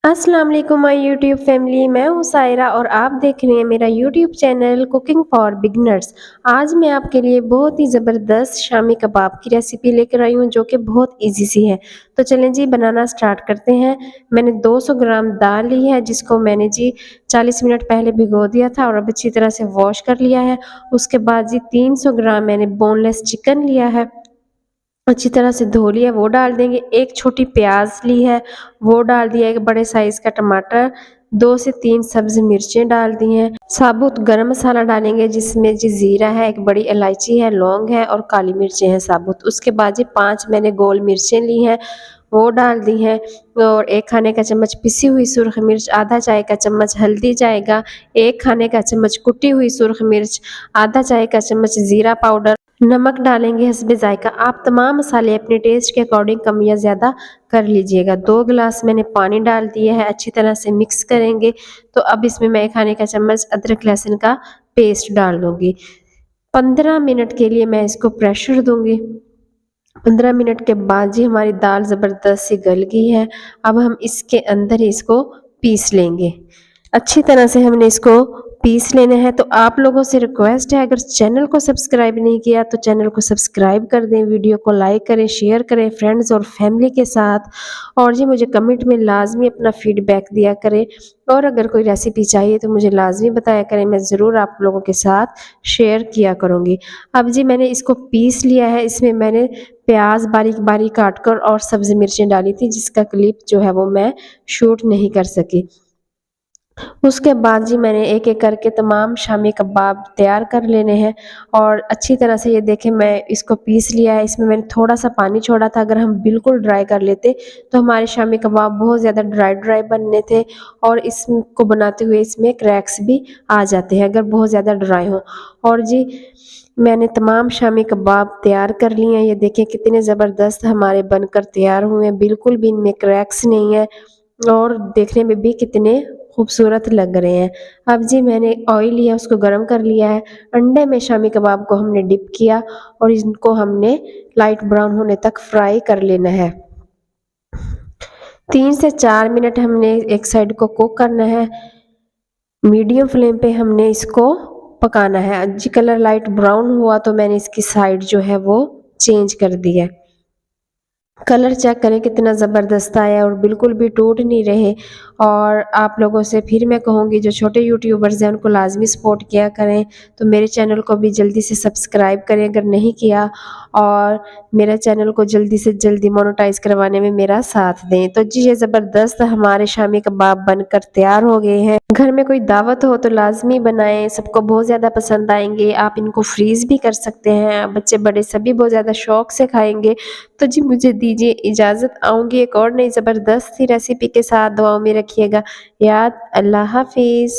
अस्सलाम वालेकुम my YouTube family. मैं हूँ सायरा और आप देख रहे हैं मेरा YouTube channel cooking for beginners. आज मैं आपके लिए बहुत ही ज़बरदस्त शामी कबाब की रेसिपी लेकर आई हूँ जो कि बहुत इजी सी है। तो चलें जी बनाना स्टार्ट करते हैं। मैंने 200 ग्राम दाल ली है जिसको मैंने जी 40 मिनट पहले भिगो दिया था और अब अच्छी तरह से वॉश कर लिया है। उसके बाद जी 300 ग्राम मैंने बोनलेस चिकन लिया है, अच्छी तरह से धो लिया, वो डाल देंगे। एक छोटी प्याज ली है, वो डाल दिया। एक बड़े साइज का टमाटर, 2 से 3 सब्ज मिर्चें डाल दी हैं। साबुत गरम मसाला डालेंगे जिसमें जी जीरा है, एक बड़ी इलायची है, लौंग है और काली मिर्चें हैं साबुत। उसके बाद जी 5 मैंने गोल मिर्चें ली हैं, वो डाल दी हैं। और 1 खाने का चम्मच पिसी हुई सुरख मिर्च, आधा चाय का चम्मच हल्दी जाएगा, 1 खाने का चम्मच कुटी हुई सुरख मिर्च, आधा चाय का चम्मच जीरा पाउडर, नमक डालेंगे हस्बे जायका। आप तमाम मसाले अपने टेस्ट के अकॉर्डिंग कम या ज़्यादा कर लीजिएगा। 2 गिलास मैंने पानी डाल दिया है, अच्छी तरह से मिक्स करेंगे। तो अब इसमें मैं 1 खाने का चम्मच अदरक लहसुन का पेस्ट डाल दूंगी। 15 मिनट के लिए मैं इसको प्रेशर दूंगी। 15 मिनट के बाद जी हमारी दाल ज़बरदस्त सी गल गई है। अब हम इसके अंदर इसको पीस लेंगे। अच्छी तरह से हमने इसको पीस लेना है। तो आप लोगों से रिक्वेस्ट है, अगर चैनल को सब्सक्राइब नहीं किया तो चैनल को सब्सक्राइब कर दें, वीडियो को लाइक करें, शेयर करें फ्रेंड्स और फैमिली के साथ। और जी मुझे कमेंट में लाजमी अपना फीडबैक दिया करें और अगर कोई रेसिपी चाहिए तो मुझे लाजमी बताया करें, मैं ज़रूर आप लोगों के साथ शेयर किया करूँगी। अब जी मैंने इसको पीस लिया है। इसमें मैंने प्याज बारीक बारीक काट कर और सब्ज़ी मिर्चें डाली थी जिसका क्लिप जो है वो मैं शूट नहीं कर सकी। उसके बाद जी मैंने एक एक करके तमाम शामी कबाब तैयार कर लेने हैं। और अच्छी तरह से ये देखें मैं इसको पीस लिया है। इसमें मैंने थोड़ा सा पानी छोड़ा था, अगर हम बिल्कुल ड्राई कर लेते तो हमारे शामी कबाब बहुत ज़्यादा ड्राई ड्राई बनने थे और इसको बनाते हुए इसमें क्रैक्स भी आ जाते हैं अगर बहुत ज़्यादा ड्राई हो। और जी मैंने तमाम शामी कबाब तैयार कर लिए हैं। ये देखें कितने ज़बरदस्त हमारे बनकर तैयार हुए हैं, बिल्कुल भी इनमें क्रैक्स नहीं है और देखने में भी कितने खूबसूरत लग रहे हैं। अब जी मैंने ऑयल लिया, उसको गरम कर लिया है। अंडे में शामी कबाब को हमने डिप किया और इनको हमने लाइट ब्राउन होने तक फ्राई कर लेना है। 3 से 4 मिनट हमने एक साइड को कुक करना है। मीडियम फ्लेम पे हमने इसको पकाना है। जी कलर लाइट ब्राउन हुआ तो मैंने इसकी साइड जो है वो चेंज कर दी है। कलर चेक करें कितना ज़बरदस्त आया और बिल्कुल भी टूट नहीं रहे। और आप लोगों से फिर मैं कहूँगी जो छोटे यूट्यूबर्स हैं उनको लाजमी सपोर्ट किया करें। तो मेरे चैनल को भी जल्दी से सब्सक्राइब करें अगर नहीं किया, और मेरा चैनल को जल्दी से जल्दी मोनेटाइज करवाने में मेरा साथ दें। तो जी ये ज़बरदस्त हमारे शामी कबाब बनकर तैयार हो गए हैं। घर में कोई दावत हो तो लाजमी बनाएं, सबको बहुत ज़्यादा पसंद आएंगे। आप इनको फ्रीज़ भी कर सकते हैं, बच्चे बड़े सभी बहुत ज़्यादा शौक से खाएंगे। तो जी मुझे दीजिए इजाज़त, आऊँगी एक और नई ज़बरदस्त सी रेसिपी के साथ। दुआओं में रखिएगा याद। अल्लाह हाफिज़।